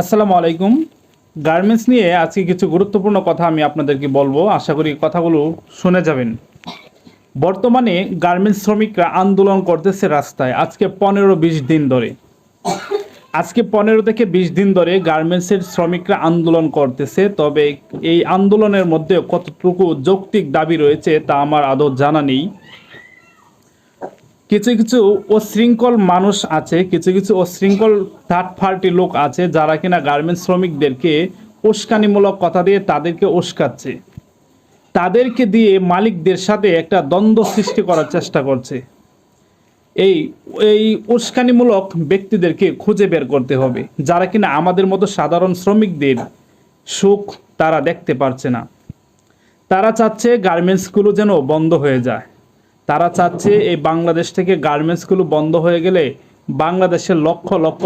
আসসালামু আলাইকুম। গার্মেন্টস নিয়ে আজকে কিছু গুরুত্বপূর্ণ কথা আমি আপনাদেরকে বলবো। আশা করি কথাগুলো শুনে যাবেন। বর্তমানে গার্মেন্টস শ্রমিকরা আন্দোলন করতেছে রাস্তায় আজকে 15-20 দিন ধরে। আজকে 15 থেকে 20 দিন ধরে গার্মেন্টসের শ্রমিকরা আন্দোলন করতেছে। তবে এই আন্দোলনের মধ্যে কতটুকু যৌক্তিক দাবি রয়েছে তা আমার আদৌ জানা নেই। কিছু কিছু অশৃঙ্খল মানুষ আছে, কিছু কিছু অশৃঙ্খল থার্ড পার্টি লোক আছে যারা কিনা গার্মেন্টস শ্রমিকদেরকে উস্কানিমূলক কথা দিয়ে তাদেরকে উস্কাচ্ছে, তাদেরকে দিয়ে মালিকদের সাথে একটা দ্বন্দ্ব সৃষ্টি করার চেষ্টা করছে। এই এই উস্কানিমূলক ব্যক্তিদেরকে খুঁজে বের করতে হবে, যারা কিনা আমাদের মতো সাধারণ শ্রমিকদের সুখ তারা দেখতে পারছে না। তারা চাচ্ছে গার্মেন্টসগুলো যেন বন্ধ হয়ে যায়। তারা চাচ্ছে এই বাংলাদেশ থেকে গার্মেন্টসগুলো বন্ধ হয়ে গেলে বাংলাদেশের লক্ষ লক্ষ